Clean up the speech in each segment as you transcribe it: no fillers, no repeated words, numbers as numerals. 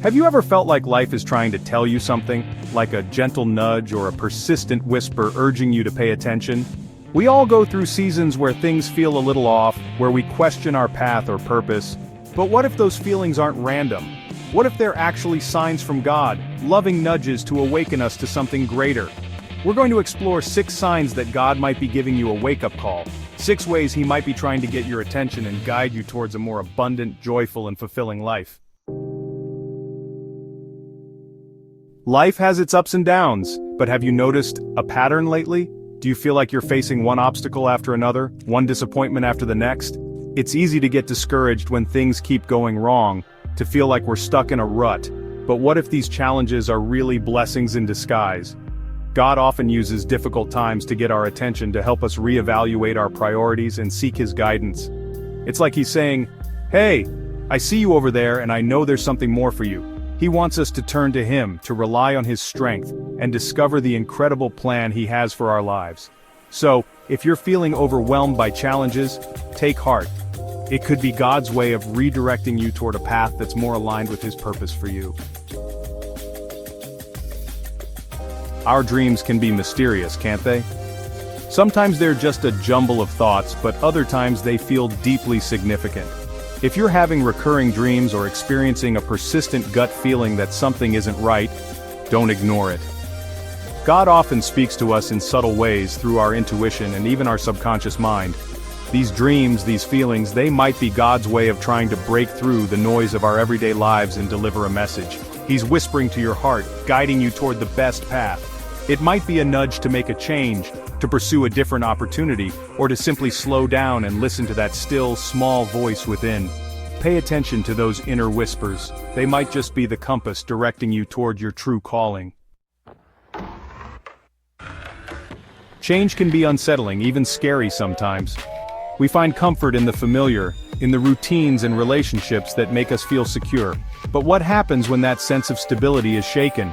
Have you ever felt like life is trying to tell you something, like a gentle nudge or a persistent whisper urging you to pay attention? We all go through seasons where things feel a little off, where we question our path or purpose. But what if those feelings aren't random? What if they're actually signs from God, loving nudges to awaken us to something greater? We're going to explore 6 signs that God might be giving you a wake-up call, 6 ways He might be trying to get your attention and guide you towards a more abundant, joyful, and fulfilling life. Life has its ups and downs, but have you noticed a pattern lately? Do you feel like you're facing one obstacle after another, one disappointment after the next? It's easy to get discouraged when things keep going wrong, to feel like we're stuck in a rut. But what if these challenges are really blessings in disguise? God often uses difficult times to get our attention, to help us reevaluate our priorities and seek His guidance. It's like He's saying, "Hey, I see you over there and I know there's something more for you." He wants us to turn to Him, to rely on His strength, and discover the incredible plan He has for our lives. So, if you're feeling overwhelmed by challenges, take heart. It could be God's way of redirecting you toward a path that's more aligned with His purpose for you. Our dreams can be mysterious, can't they? Sometimes they're just a jumble of thoughts, but other times they feel deeply significant. If you're having recurring dreams or experiencing a persistent gut feeling that something isn't right, don't ignore it. God often speaks to us in subtle ways through our intuition and even our subconscious mind. These dreams, these feelings, they might be God's way of trying to break through the noise of our everyday lives and deliver a message. He's whispering to your heart, guiding you toward the best path. It might be a nudge to make a change, to pursue a different opportunity, or to simply slow down and listen to that still, small voice within. Pay attention to those inner whispers. They might just be the compass directing you toward your true calling. Change can be unsettling, even scary sometimes. We find comfort in the familiar, in the routines and relationships that make us feel secure. But what happens when that sense of stability is shaken?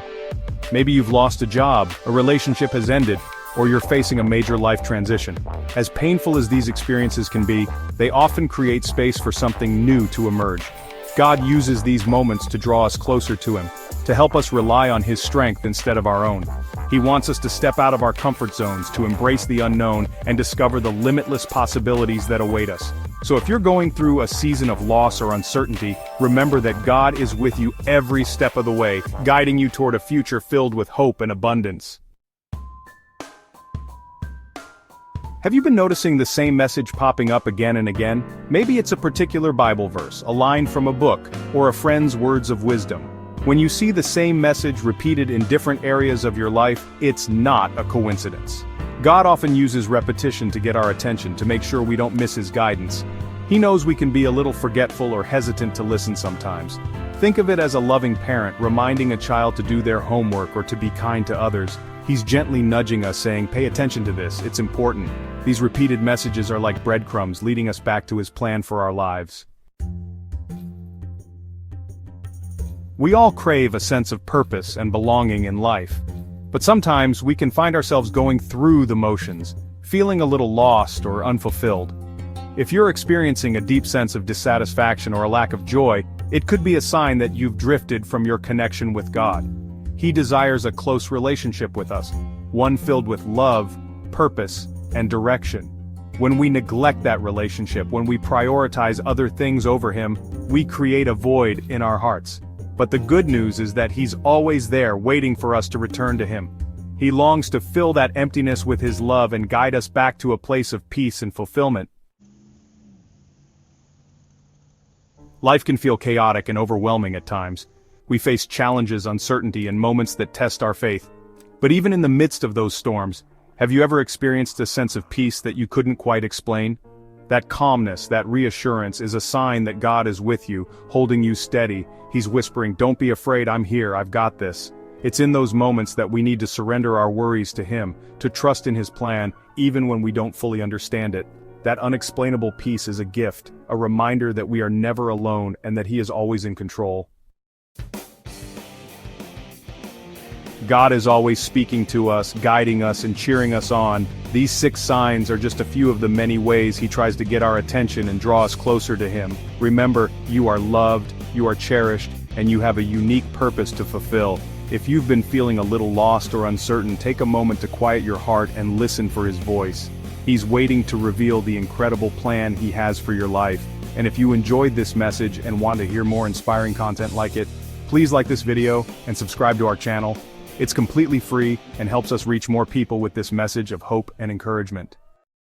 Maybe you've lost a job, a relationship has ended, or you're facing a major life transition. As painful as these experiences can be, they often create space for something new to emerge. God uses these moments to draw us closer to Him, to help us rely on His strength instead of our own. He wants us to step out of our comfort zones, to embrace the unknown, and discover the limitless possibilities that await us. So if you're going through a season of loss or uncertainty, remember that God is with you every step of the way, guiding you toward a future filled with hope and abundance. Have you been noticing the same message popping up again and again? Maybe it's a particular Bible verse, a line from a book, or a friend's words of wisdom. When you see the same message repeated in different areas of your life, it's not a coincidence. God often uses repetition to get our attention, to make sure we don't miss His guidance. He knows we can be a little forgetful or hesitant to listen sometimes. Think of it as a loving parent reminding a child to do their homework or to be kind to others. He's gently nudging us, saying, "Pay attention to this, it's important." These repeated messages are like breadcrumbs, leading us back to His plan for our lives. We all crave a sense of purpose and belonging in life. But sometimes we can find ourselves going through the motions, feeling a little lost or unfulfilled. If you're experiencing a deep sense of dissatisfaction or a lack of joy, it could be a sign that you've drifted from your connection with God. He desires a close relationship with us, one filled with love, purpose, and direction. When we neglect that relationship, when we prioritize other things over Him, we create a void in our hearts. But the good news is that He's always there, waiting for us to return to Him. He longs to fill that emptiness with His love and guide us back to a place of peace and fulfillment. Life can feel chaotic and overwhelming at times. We face challenges, uncertainty, and moments that test our faith. But even in the midst of those storms, have you ever experienced a sense of peace that you couldn't quite explain? That calmness, that reassurance is a sign that God is with you, holding you steady. He's whispering, "Don't be afraid, I'm here, I've got this." It's in those moments that we need to surrender our worries to Him, to trust in His plan, even when we don't fully understand it. That unexplainable peace is a gift, a reminder that we are never alone and that He is always in control. God is always speaking to us, guiding us, and cheering us on. These 6 signs are just a few of the many ways He tries to get our attention and draw us closer to Him. Remember, you are loved, you are cherished, and you have a unique purpose to fulfill. If you've been feeling a little lost or uncertain, take a moment to quiet your heart and listen for his voice. He's waiting to reveal the incredible plan he has for your life. And if you enjoyed this message and want to hear more inspiring content like it, please like this video and subscribe to our channel. It's completely free and helps us reach more people with this message of hope and encouragement.